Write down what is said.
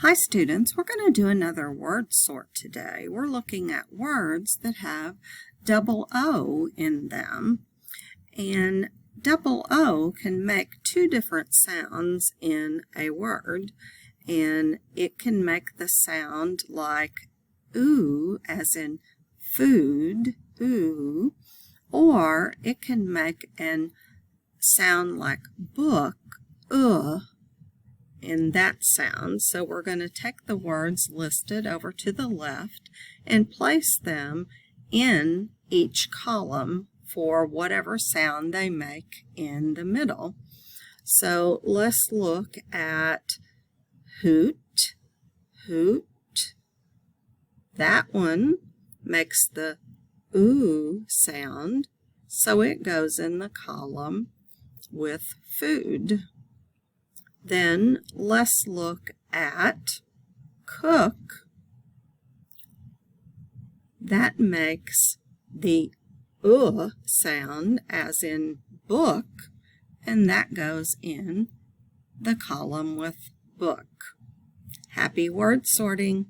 Hi students, we're going to do another word sort today. We're looking at words that have double O in them, and double O can make two different sounds in a word, and it can make the sound like oo, as in food, oo, or it can make an sound like book, in that sound. So we're going to take the words listed over to the left and place them in each column for whatever sound they make in the middle. So let's look at hoot, hoot. That one makes the oo sound, so it goes in the column with food. Then let's look at cook. That makes the sound, as in book, and that goes in the column with book. Happy word sorting!